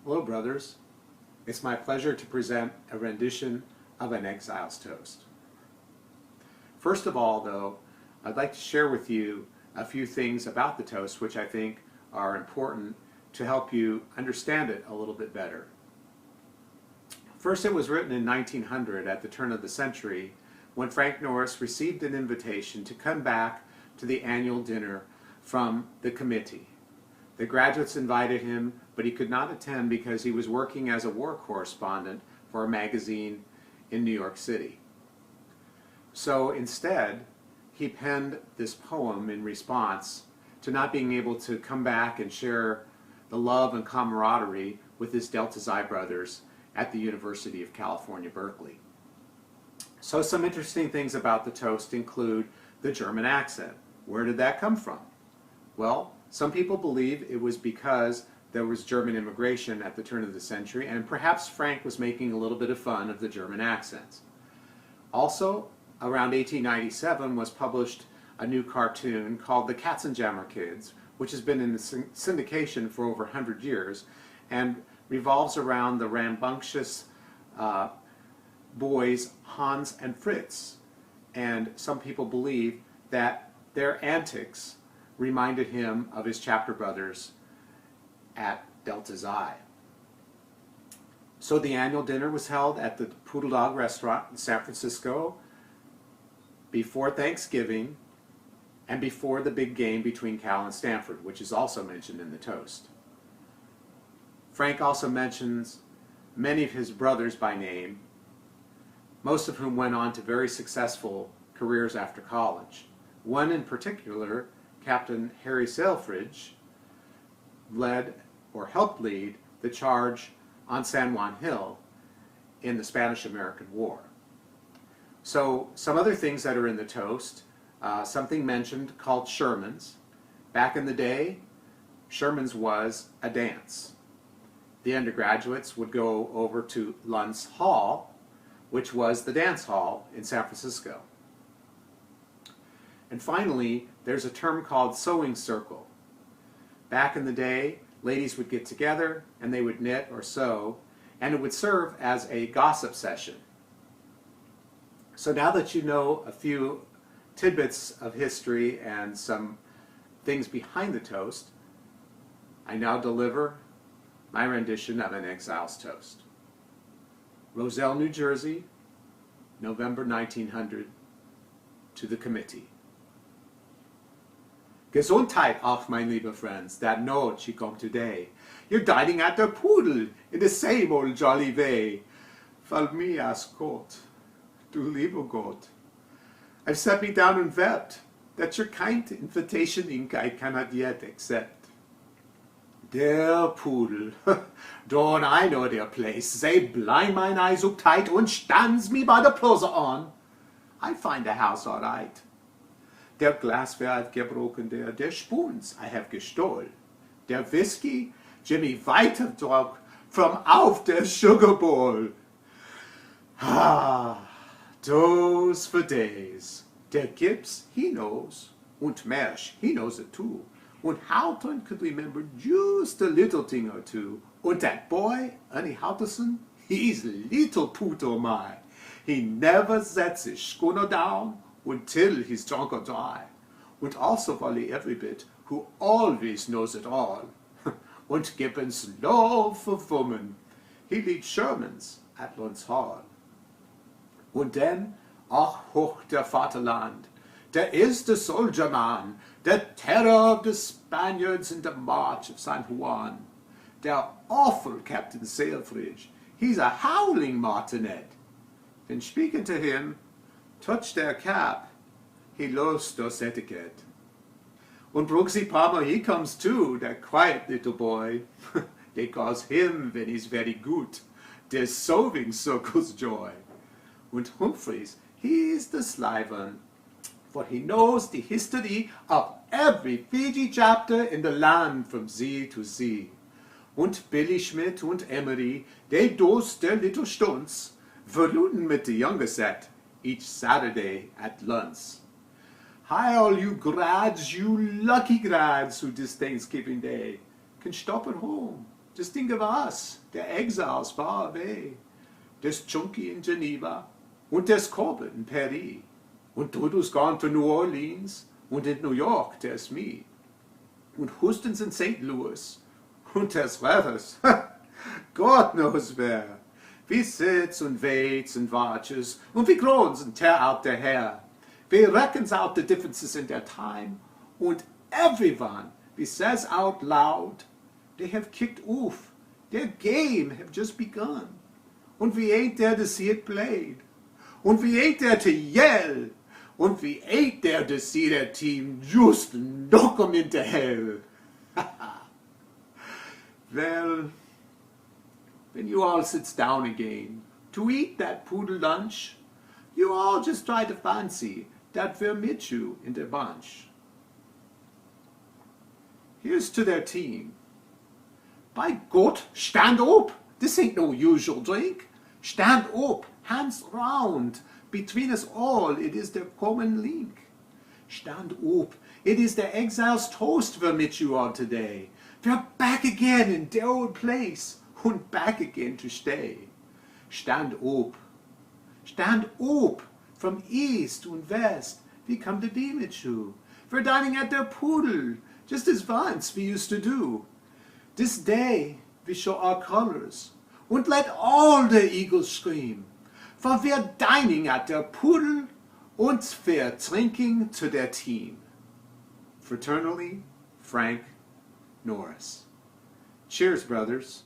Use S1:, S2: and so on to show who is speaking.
S1: Hello, brothers. It's my pleasure to present a rendition of an Exile's toast. First of all, though, I'd like to share with you a few things about the toast which I think are important to help you understand it a little bit better. First, it was written in 1900 at the turn of the century when Frank Norris received an invitation to come back to the annual dinner from the committee. The graduates invited him, but he could not attend because he was working as a war correspondent for a magazine in New York City. So instead, he penned this poem in response to not being able to come back and share the love and camaraderie with his Delta Xi brothers at the University of California, Berkeley. So some interesting things about the toast include the German accent. Where did that come from? Well, some people believe it was because there was German immigration at the turn of the century, and perhaps Frank was making a little bit of fun of the German accents. Also, around 1897 was published a new cartoon called The Katzenjammer Kids, which has been in syndication for over 100 years and revolves around the rambunctious boys Hans and Fritz. And some people believe that their antics reminded him of his chapter brothers at Delta Xi. So the annual dinner was held at the Poodle Dog restaurant in San Francisco before Thanksgiving and before the big game between Cal and Stanford, which is also mentioned in the toast. Frank also mentions many of his brothers by name, most of whom went on to very successful careers after college. One in particular, Captain Harry Selfridge, led or helped lead the charge on San Juan Hill in the Spanish-American War. So some other things that are in the toast, something mentioned called Sherman's. Back in the day, Sherman's was a dance. The undergraduates would go over to Luntz Hall, which was the dance hall in San Francisco. And finally, there's a term called sewing circle. Back in the day, ladies would get together and they would knit or sew, and it would serve as a gossip session. So now that you know a few tidbits of history and some things behind the toast, I now deliver my rendition of an Exile's toast. Roselle, New Jersey, November 1900, to the committee. Gesundheit auch, mein lieber friends, that note she come today. You're dining at the Poodle in the same old jolly way. Fall me as Gott, du lieber Gott. I've sat me down and wept that your kind invitation ink I cannot yet accept. Der Pudel, don't I know their place. They blind mine eyes up tight und stands me by the Plose on. I find the house all right. Der Glasware I've gebroken there, der Spoons I have gestohlen. Der Whisky, Jimmy White have drunk from auf der Sugar Bowl. Ah, those for days. Der Gibbs, he knows, und Mersch, he knows it too. Und Houghton could remember just a little thing or two. Und that boy, Ernie Houghton, he's little put oh my. He never sets his schooner down until he's drunk or dry. Und also Wally Everybit, who always knows it all. Und Gibbons love for woman. He leads Sherman's at Luntz Hall. Und then, ach hoch der Vaterland, there is the soldier man, the terror of the Spaniards in the March of San Juan. Der awful Captain Selfridge, he's a howling martinet. Then speaking to him, touch their cap, he lost those etiquette. Und Brooksy Palmer, he comes too, that quiet little boy. They calls him, when he's very good, the sewing circle's joy. Und Humphreys, he's the sly one, for he knows the history of every Fiji chapter in the land from sea to sea. Und Billy Schmidt und Emery, they does their little stunts, verluden mit the younger set, each Saturday at Luntz. Hi all you grads, you lucky grads who this Thanksgiving Day can stop at home Just think of us, the exiles far away. There's Chunky in Geneva, und there's Corbett in Paris, und Dudu's gone to New Orleans, und in New York there's me, und Houston's in St. Louis, und there's Weathers, God knows where. We sits and waits and watches, and we groans and tear out their hair. We reckons out the differences in their time, and everyone, we says out loud, they have kicked off. Their game have just begun. And we ain't there to see it played. And we ain't there to yell. And we ain't there to see their team just knock 'em into hell. Well, when you all sits down again to eat that poodle lunch, you all just try to fancy that we're mit you in the bunch. Here's to their team. By God, stand up! This ain't no usual drink. Stand up, hands round. Between us all, it is the common link. Stand up. It is the exile's toast we're mit you on today. We're back again in the old place, and back again to stay. Stand up. Stand up. From east and west, we come to be mit you. We're dining at the Poodle, just as once we used to do. This day we show our colors, and let all the eagles scream, for we're dining at der Pudel, und we're drinking to their team. Fraternally, Frank Norris. Cheers, brothers.